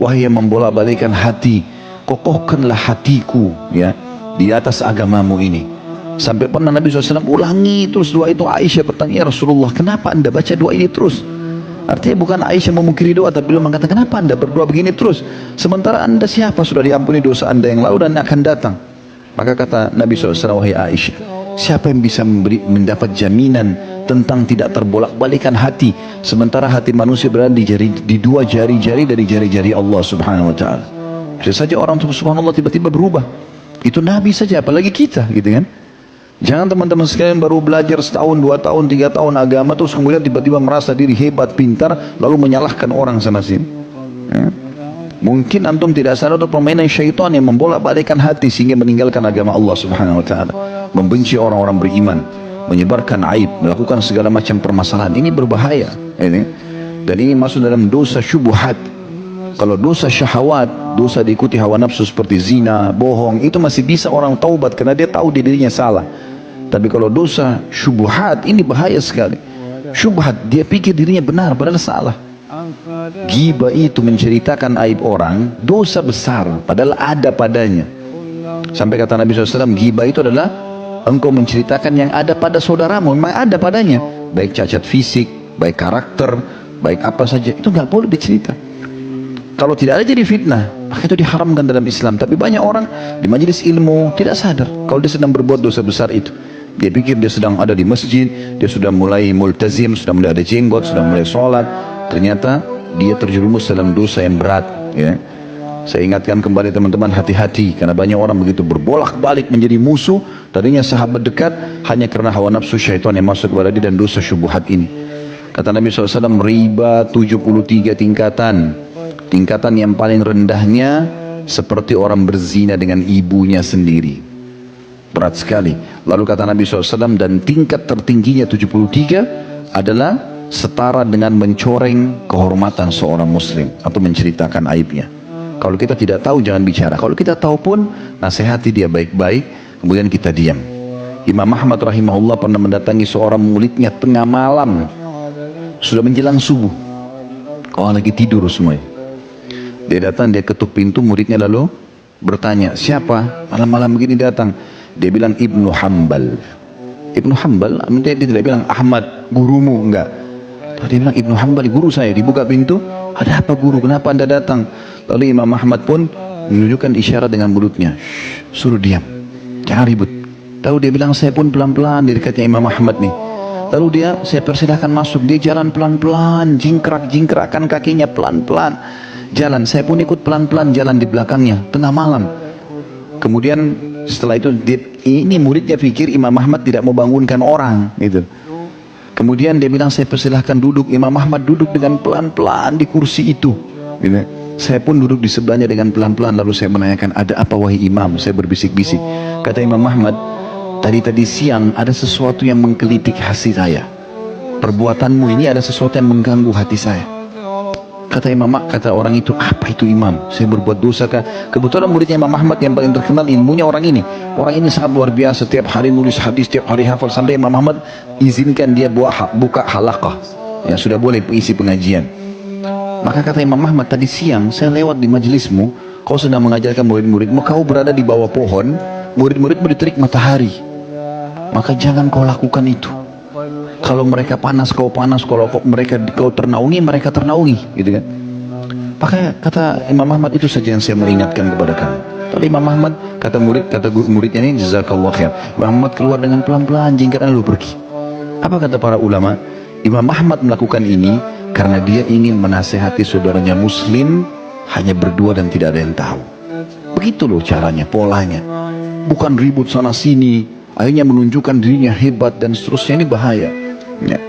wahai yang membolak-balikkan hati, kokohkanlah hatiku ya di atas agamamu ini. Sampai pernah Nabi SAW ulangi terus doa itu. Aisyah bertanya, ya Rasulullah, kenapa anda baca doa ini terus? Artinya bukan Aisyah memungkiri doa, tapi beliau mengatakan, kenapa anda berdoa begini terus, sementara anda siapa, sudah diampuni dosa anda yang lalu dan akan datang. Maka kata Nabi SAW, wahai Aisyah, siapa yang bisa mendapat jaminan tentang tidak terbolak-balikan hati, sementara hati manusia berada di dua jari-jari dari jari-jari Allah Subhanahu Wa Taala. Bisa saja orang subhanallah tiba-tiba berubah. Itu Nabi saja, apalagi kita, gitu kan? Jangan teman-teman sekalian baru belajar setahun, 2 tahun, 3 tahun agama terus kemudian tiba-tiba merasa diri hebat, pintar, lalu menyalahkan orang sana sini. Ya. Mungkin antum tidak sadar itu permainan syaitan yang membolak-balikkan hati sehingga meninggalkan agama Allah Subhanahu Wa Taala, membenci orang-orang beriman, menyebarkan aib, melakukan segala macam permasalahan. Ini berbahaya. Ini. Dan ini masuk dalam dosa syubhat. Kalau dosa syahwat, dosa diikuti hawa nafsu seperti zina, bohong, itu masih bisa orang taubat karena dia tahu dirinya salah. Tapi kalau dosa syubhat, ini bahaya sekali. Syubhat, dia pikir dirinya benar padahal salah. Ghibah itu menceritakan aib orang, dosa besar padahal ada padanya. Sampai kata Nabi SAW, ghibah itu adalah engkau menceritakan yang ada pada saudaramu, memang ada padanya, baik cacat fisik, baik karakter, baik apa saja, itu nggak boleh dicerita. Kalau tidak ada jadi fitnah, maka itu diharamkan dalam Islam. Tapi banyak orang di majelis ilmu tidak sadar kalau dia sedang berbuat dosa besar itu. Dia pikir dia sedang ada di masjid, dia sudah mulai multazim, sudah mulai ada jenggot, sudah mulai sholat. Ternyata dia terjerumus dalam dosa yang berat. Ya. Saya ingatkan kembali teman-teman, hati-hati, karena banyak orang begitu berbolak-balik menjadi musuh, tadinya sahabat dekat, hanya karena hawa nafsu syaitan yang masuk kepada dia dan dosa syubhat ini. Kata Nabi SAW, riba 73 tingkatan. Tingkatan yang paling rendahnya seperti orang berzina dengan ibunya sendiri. Berat sekali. Lalu kata Nabi SAW, dan tingkat tertingginya 73 adalah setara dengan mencoreng kehormatan seorang muslim atau menceritakan aibnya. Kalau kita tidak tahu jangan bicara. Kalau kita tahu pun nasihati dia baik-baik, kemudian kita diam. Imam Ahmad rahimahullah pernah mendatangi seorang muridnya tengah malam, sudah menjelang subuh, orang lagi tidur semuanya. Dia datang, dia ketuk pintu, muridnya lalu bertanya, siapa malam-malam begini datang? Dia bilang Ibnu Hanbal. Ibnu Hanbal, dia tidak bilang Ahmad gurumu, enggak. Dia bilang Ibnu Hanbal guru saya. Dibuka pintu, ada apa guru, kenapa anda datang? Lalu Imam Ahmad pun menunjukkan isyarat dengan mulutnya, suruh diam, jangan ribut. Lalu dia bilang, saya pun pelan-pelan di dekatnya Imam Ahmad nih. Lalu saya persilahkan masuk, dia jalan pelan-pelan, jingkrak-jingkrakkan kakinya pelan-pelan. Jalan, saya pun ikut pelan-pelan jalan di belakangnya, tengah malam. Kemudian setelah itu ini muridnya pikir Imam Ahmad tidak mau bangunkan orang gitu. Kemudian dia bilang, saya persilahkan duduk. Imam Ahmad duduk dengan pelan-pelan di kursi itu gitu. Saya pun duduk di sebelahnya dengan pelan-pelan. Lalu saya menanyakan, ada apa wahai imam? Saya berbisik-bisik. Kata Imam Ahmad, tadi siang ada sesuatu yang menggelitik hati saya. Perbuatanmu ini ada sesuatu yang mengganggu hati saya. Kata orang itu, apa itu imam? Saya berbuat dosa kah? Kebetulan muridnya Imam Ahmad yang paling terkenal ilmunya orang ini. Orang ini sangat luar biasa, setiap hari nulis hadis, setiap hari hafal, sampai Imam Ahmad izinkan dia buka halaqah. Ya sudah boleh isi pengajian. Maka kata Imam Ahmad, tadi siang saya lewat di majelismu, kau sedang mengajarkan murid-muridmu, kau berada di bawah pohon, murid-muridmu diterik matahari. Maka jangan kau lakukan itu. Kalau mereka panas, kau panas. Kalau kau ternaungi, mereka ternaungi, gitu kan? Maka kata Imam Ahmad, itu saja yang saya mengingatkan kepada kamu. Lalu Imam Ahmad, kata muridnya ini, jazakallah khair. Imam Ahmad keluar dengan pelan-pelan, jingkrak lalu pergi. Apa kata para ulama? Imam Ahmad melakukan ini karena dia ingin menasehati saudaranya muslim hanya berdua dan tidak ada yang tahu. Begitu loh caranya, polanya. Bukan ribut sana sini, akhirnya menunjukkan dirinya hebat dan seterusnya, ini bahaya. Ya.